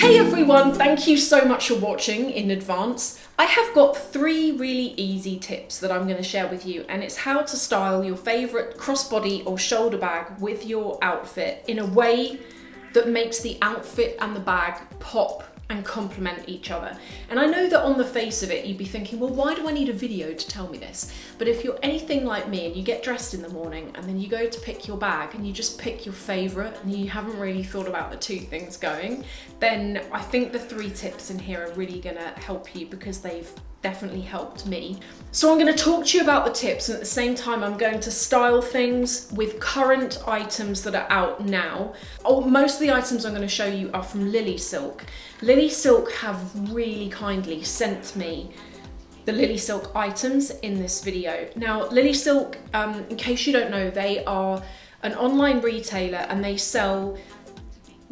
Hey everyone, thank you so much for watching in advance. I have got 3 really easy tips that I'm going to share with you, and it's how to style your favourite crossbody or shoulder bag with your outfit in a way that makes the outfit and the bag pop and complement each other. And I know that on the face of it you'd be thinking, well, why do I need a video to tell me this? But if you're anything like me and you get dressed in the morning and then you go to pick your bag and you just pick your favourite and you haven't really thought about the 2 things going, then I think the 3 tips in here are really gonna help you, because they've definitely helped me. So I'm going to talk to you about the tips, and at the same time I'm going to style things with current items that are out now. Most of the items I'm going to show you are from Lilly Silk. Lilly Silk have really kindly sent me the Lilly Silk items in this video. Now Lilly Silk, in case you don't know, they are an online retailer and they sell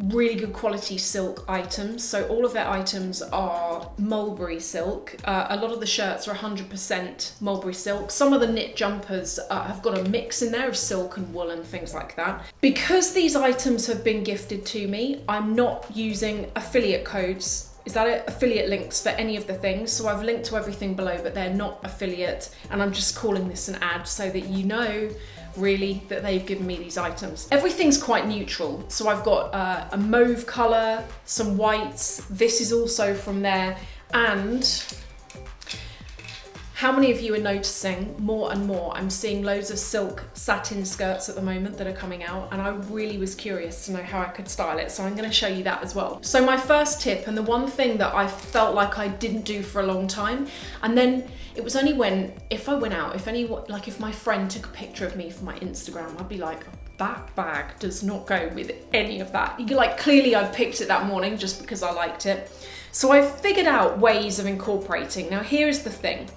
really good quality silk items. So all of their items are mulberry silk. A lot of the shirts are 100% mulberry silk. Some of the knit jumpers have got a mix in there of silk and wool and things like that. Because these items have been gifted to me, I'm not using affiliate codes. Is that it? Affiliate links for any of the things. So I've linked to everything below, but they're not affiliate, and I'm just calling this an ad so that you know really that they've given me these items. Everything's quite neutral. So I've got a mauve colour, some whites. This is also from there. And how many of you are noticing more and more? I'm seeing loads of silk satin skirts at the moment that are coming out, and I really was curious to know how I could style it, so I'm going to show you that as well. So my first tip, and the one thing that I felt like I didn't do for a long time, and then it was only when, if I went out, if my friend took a picture of me for my Instagram, I'd be like, that bag does not go with any of that. Clearly I picked it that morning just because I liked it. So I figured out ways of incorporating. Now here's the thing.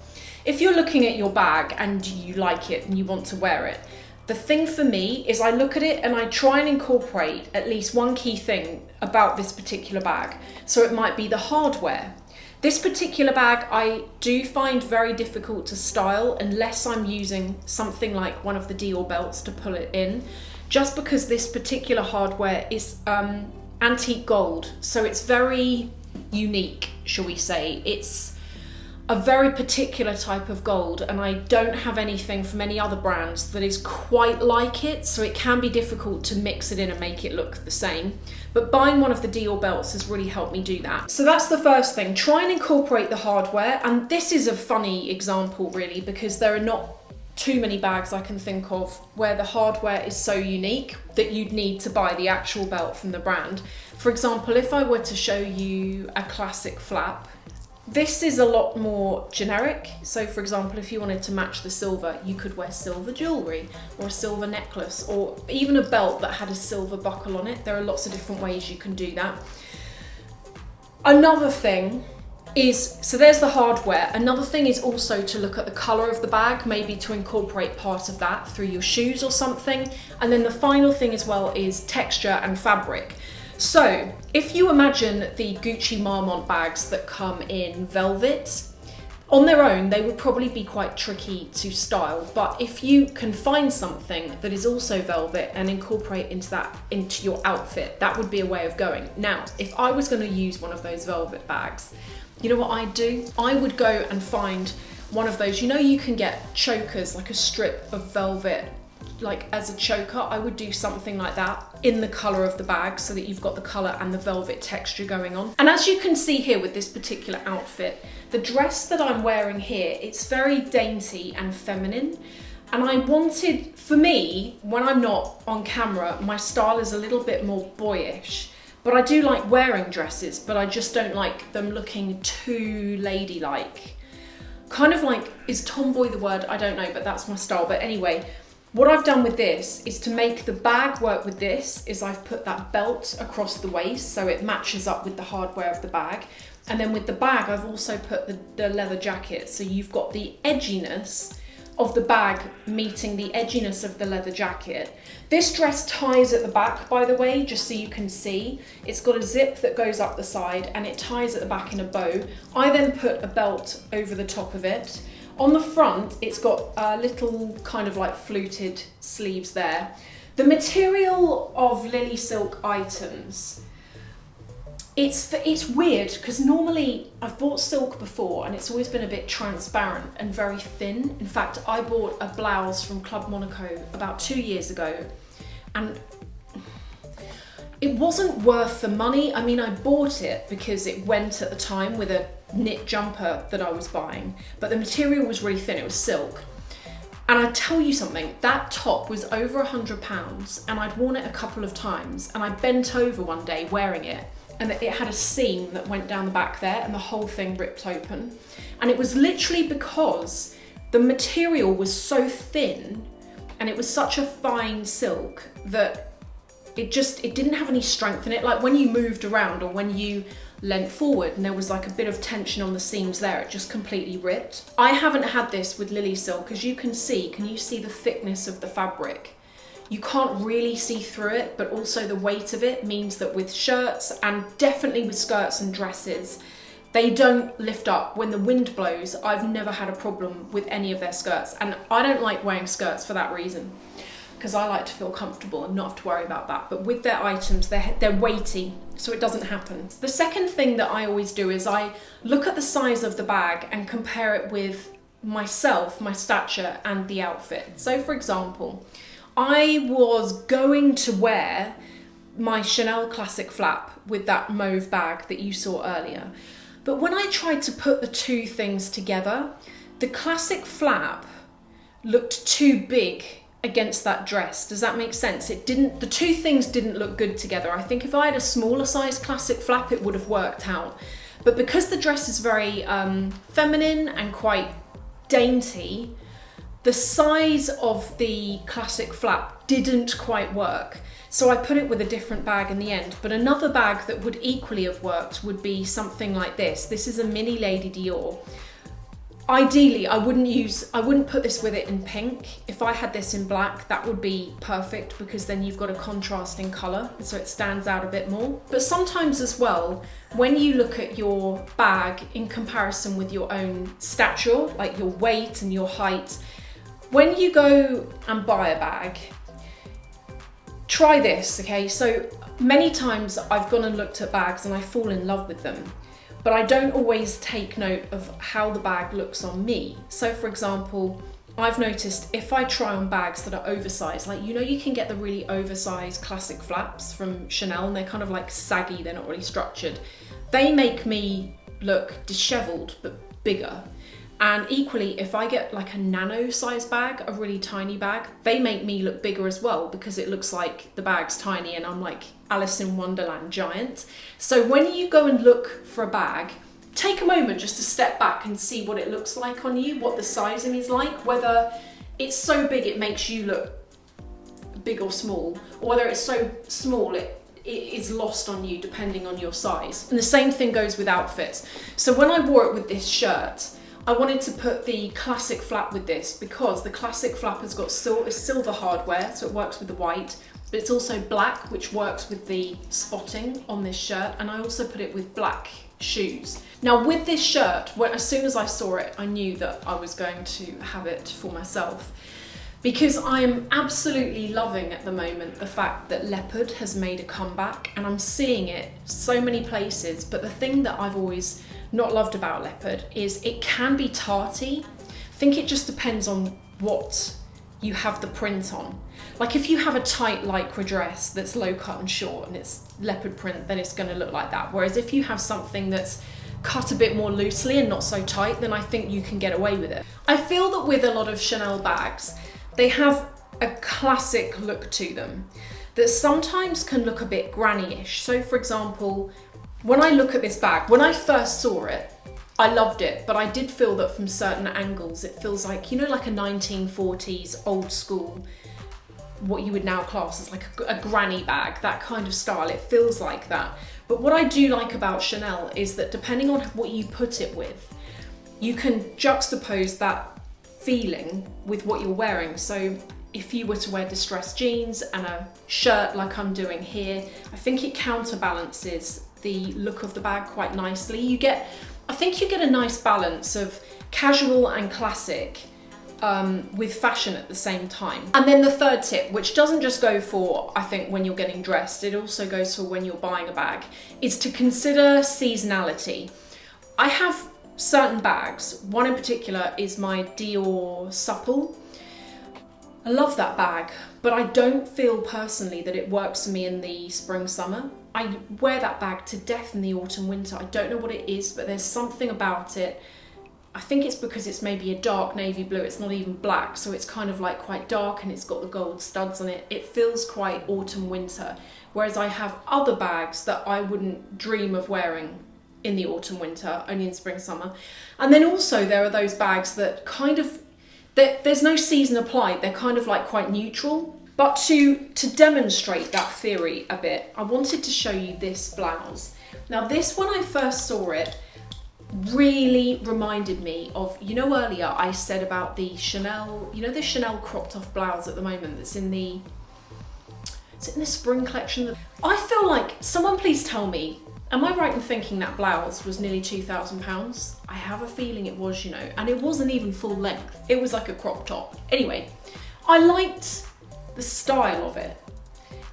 If you're looking at your bag and you like it and you want to wear it, the thing for me is I look at it and I try and incorporate at least one key thing about this particular bag. So it might be the hardware. This particular bag I do find very difficult to style unless I'm using something like one of the Dior belts to pull it in, just because this particular hardware is antique gold. So it's very unique, shall we say. It's a very particular type of gold, and I don't have anything from any other brands that is quite like it, so it can be difficult to mix it in and make it look the same. But buying one of the Dior belts has really helped me do that. So that's the first thing. Try and incorporate the hardware, and this is a funny example really, because there are not too many bags I can think of where the hardware is so unique that you'd need to buy the actual belt from the brand. For example, if I were to show you a classic flap, this is a lot more generic. So for example, if you wanted to match the silver, you could wear silver jewellery or a silver necklace, or even a belt that had a silver buckle on it. There are lots of different ways you can do that. Another thing is, so there's the hardware. Another thing is also to look at the colour of the bag, maybe to incorporate part of that through your shoes or something. And then the final thing as well is texture and fabric. So if you imagine the Gucci Marmont bags that come in velvet, on their own they would probably be quite tricky to style, but if you can find something that is also velvet and incorporate into your outfit, that would be a way of going. Now if I was going to use one of those velvet bags, you know what I'd do? I would go and find one of those, you can get chokers, like a strip of velvet like as a choker. I would do something like that in the colour of the bag so that you've got the colour and the velvet texture going on. And as you can see here with this particular outfit, the dress that I'm wearing here, it's very dainty and feminine. And I wanted, for me, when I'm not on camera, my style is a little bit more boyish. But I do like wearing dresses, but I just don't like them looking too ladylike. Kind of like, is tomboy the word? I don't know, but that's my style. But anyway, what I've done with this is to make the bag work with this, is I've put that belt across the waist so it matches up with the hardware of the bag. And then with the bag, I've also put the leather jacket. So you've got the edginess of the bag meeting the edginess of the leather jacket. This dress ties at the back, by the way, just so you can see. It's got a zip that goes up the side and it ties at the back in a bow. I then put a belt over the top of it. On the front, it's got a little kind of like fluted sleeves there. The material of Lilly Silk items, It's weird because normally I've bought silk before and it's always been a bit transparent and very thin. In fact, I bought a blouse from Club Monaco about 2 years ago and it wasn't worth the money. I mean, I bought it because it went at the time with a knit jumper that I was buying, but the material was really thin, it was silk. And I tell you something, that top was over £100 and I'd worn it a couple of times and I bent over one day wearing it and it had a seam that went down the back there and the whole thing ripped open. And it was literally because the material was so thin and it was such a fine silk that it didn't have any strength in it. Like when you moved around or when you leant forward and there was like a bit of tension on the seams there, it just completely ripped. I haven't had this with Lilly Silk. As you can you see the thickness of the fabric? You can't really see through it, but also the weight of it means that with shirts and definitely with skirts and dresses, they don't lift up. When the wind blows, I've never had a problem with any of their skirts. And I don't like wearing skirts for that reason, because I like to feel comfortable and not have to worry about that. But with their items, they're weighty, so it doesn't happen. The second thing that I always do is I look at the size of the bag and compare it with myself, my stature, and the outfit. So for example, I was going to wear my Chanel classic flap with that mauve bag that you saw earlier. But when I tried to put the two things together, the classic flap looked too big against that dress. Does that make sense? The two things didn't look good together. I think if I had a smaller size classic flap, it would have worked out. But because the dress is very feminine and quite dainty, the size of the classic flap didn't quite work. So I put it with a different bag in the end. But another bag that would equally have worked would be something like this. This is a mini Lady Dior. Ideally, I wouldn't put this with it in pink. If I had this in black, that would be perfect because then you've got a contrasting colour, so it stands out a bit more. But sometimes as well, when you look at your bag in comparison with your own stature, like your weight and your height, when you go and buy a bag, try this, okay? So many times I've gone and looked at bags and I fall in love with them, but I don't always take note of how the bag looks on me. So for example, I've noticed if I try on bags that are oversized, like you can get the really oversized classic flaps from Chanel and they're kind of like saggy, they're not really structured. They make me look disheveled but bigger. And equally, if I get like a nano size bag, a really tiny bag, they make me look bigger as well because it looks like the bag's tiny and I'm like Alice in Wonderland giant. So when you go and look for a bag, take a moment just to step back and see what it looks like on you, what the sizing is like, whether it's so big it makes you look big or small, or whether it's so small it is lost on you depending on your size. And the same thing goes with outfits. So when I wore it with this shirt, I wanted to put the classic flap with this because the classic flap has got silver hardware, so it works with the white, but it's also black, which works with the spotting on this shirt. And I also put it with black shoes. Now with this shirt, as soon as I saw it, I knew that I was going to have it for myself because I am absolutely loving at the moment the fact that leopard has made a comeback and I'm seeing it so many places. But the thing that I've always not loved about leopard is it can be tarty. I think it just depends on what you have the print on. Like if you have a tight lycra dress that's low cut and short and it's leopard print, then it's going to look like that. Whereas if you have something that's cut a bit more loosely and not so tight, then I think you can get away with it. I feel that with a lot of Chanel bags, they have a classic look to them that sometimes can look a bit granny-ish. So for example, when I look at this bag, when I first saw it, I loved it, but I did feel that from certain angles, it feels like, like a 1940s old school, what you would now class as like a granny bag, that kind of style. It feels like that. But what I do like about Chanel is that depending on what you put it with, you can juxtapose that feeling with what you're wearing. So if you were to wear distressed jeans and a shirt like I'm doing here, I think it counterbalances the look of the bag quite nicely. I think you get a nice balance of casual and classic with fashion at the same time. And then the third tip, which doesn't just go for, I think, when you're getting dressed, it also goes for when you're buying a bag, is to consider seasonality. I have certain bags. One in particular is my Dior Supple. I love that bag, but I don't feel personally that it works for me in the spring, summer. I wear that bag to death in the autumn, winter. I don't know what it is, but there's something about it. I think it's because it's maybe a dark navy blue. It's not even black, so it's kind of like quite dark and it's got the gold studs on it. It feels quite autumn, winter. Whereas I have other bags that I wouldn't dream of wearing in the autumn, winter, only in spring, summer. And then also there are those bags that kind of, there's no season applied. They're kind of like quite neutral. But to demonstrate that theory a bit, I wanted to show you this blouse. Now this, when I first saw it, really reminded me of, you know, earlier I said about the Chanel, you know, the Chanel cropped off blouse at the moment that's in the, is it in the spring collection? I feel like, someone please tell me, am I right in thinking that blouse was nearly £2,000? I have a feeling it was, you know, and it wasn't even full length. It was like a crop top. Anyway, I liked the style of it.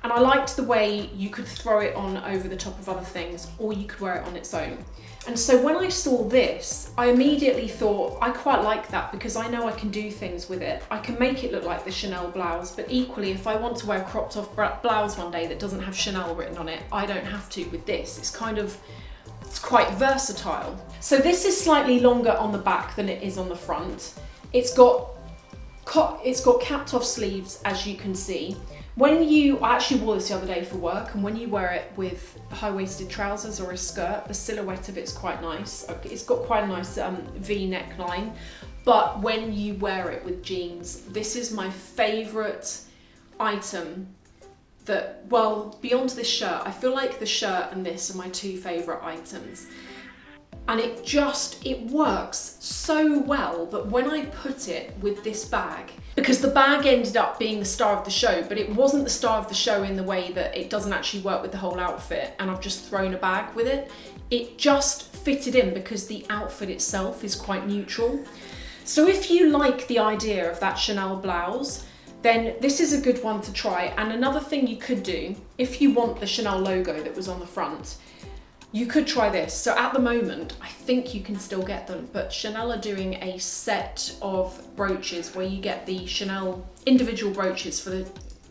And I liked the way you could throw it on over the top of other things, or you could wear it on its own. And so when I saw this, I immediately thought, I quite like that because I know I can do things with it. I can make it look like the Chanel blouse, but equally, if I want to wear a cropped off blouse one day that doesn't have Chanel written on it, I don't have to with this. It's quite versatile. So this is slightly longer on the back than it is on the front. It's got capped off sleeves, as you can see. I actually wore this the other day for work, and when you wear it with high-waisted trousers or a skirt, the silhouette of it's quite nice. It's got quite a nice V neckline, but when you wear it with jeans, this is my favourite item that, well, beyond this shirt, I feel like the shirt and this are my two favourite items. And it works so well, but when I put it with this bag, because the bag ended up being the star of the show, but it wasn't the star of the show in the way that it doesn't actually work with the whole outfit, and I've just thrown a bag with it. It just fitted in because the outfit itself is quite neutral. So if you like the idea of that Chanel blouse, then this is a good one to try. And another thing you could do, if you want the Chanel logo that was on the front, you could try this. So at the moment, I think you can still get them, but Chanel are doing a set of brooches where you get the Chanel individual brooches for the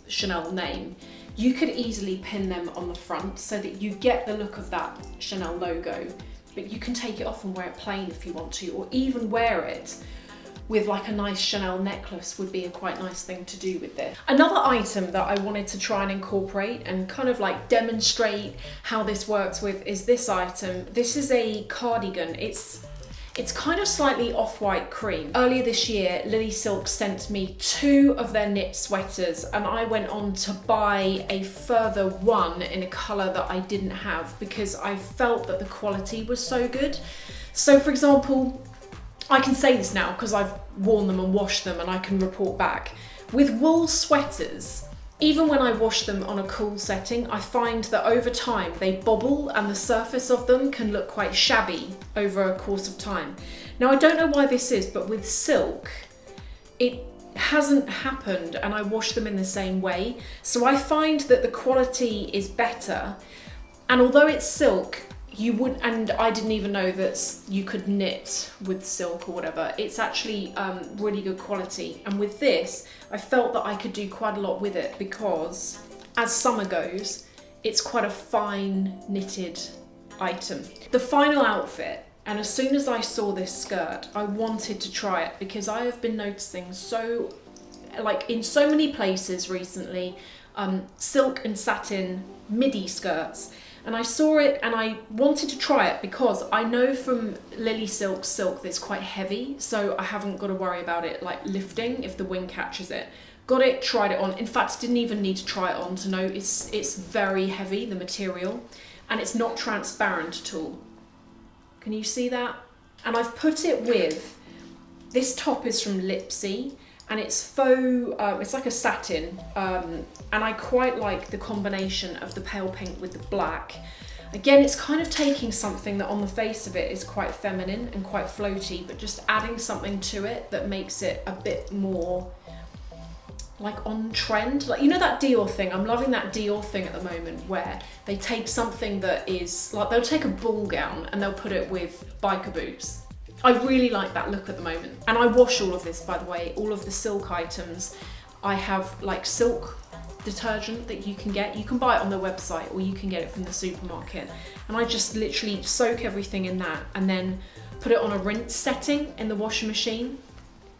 Chanel name. You could easily pin them on the front so that you get the look of that Chanel logo, but you can take it off and wear it plain if you want to, or even wear it with like a nice Chanel necklace would be a quite nice thing to do with this. Another item that I wanted to try and incorporate and kind of like demonstrate how this works with is this item. This is a cardigan. It's kind of slightly off-white cream. Earlier this year, Lilly Silk sent me 2 of their knit sweaters, and I went on to buy a further one in a colour that I didn't have because I felt that the quality was so good. So for example, I can say this now because I've worn them and washed them and I can report back. With wool sweaters, even when I wash them on a cool setting, I find that over time they bobble and the surface of them can look quite shabby over a course of time. Now I don't know why this is, but with silk, it hasn't happened and I wash them in the same way. So I find that the quality is better, and although it's silk, and I didn't even know that you could knit with silk or whatever. It's actually really good quality. And with this, I felt that I could do quite a lot with it because as summer goes, it's quite a fine knitted item. The final outfit, and as soon as I saw this skirt, I wanted to try it because I have been noticing in so many places recently, silk and satin midi skirts. And I saw it and I wanted to try it because I know from Lilly Silk silk that it's quite heavy, so I haven't got to worry about it like lifting if the wind catches it. Got it, tried it on. In fact, didn't even need to try it on to know it's very heavy, the material, and it's not transparent at all. Can you see that? And I've put it with, this top is from Lipsy, and it's faux, it's like a satin, and I quite like the combination of the pale pink with the black. Again, it's kind of taking something that on the face of it is quite feminine and quite floaty, but just adding something to it that makes it a bit more like on trend. Like, you know that Dior thing? I'm loving that Dior thing at the moment where they take something that is like, they'll take a ball gown and they'll put it with biker boots. I really like that look at the moment. And I wash all of this, by the way, all of the silk items. I have like silk detergent that you can get. You can buy it on their website or you can get it from the supermarket. And I just literally soak everything in that and then put it on a rinse setting in the washing machine.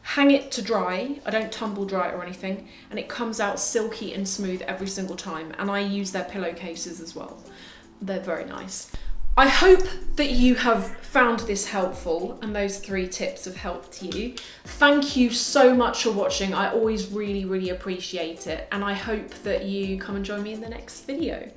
Hang it to dry. I don't tumble dry it or anything. And it comes out silky and smooth every single time. And I use their pillowcases as well. They're very nice. I hope that you have found this helpful and those 3 tips have helped you. Thank you so much for watching. I always really, really appreciate it. And I hope that you come and join me in the next video.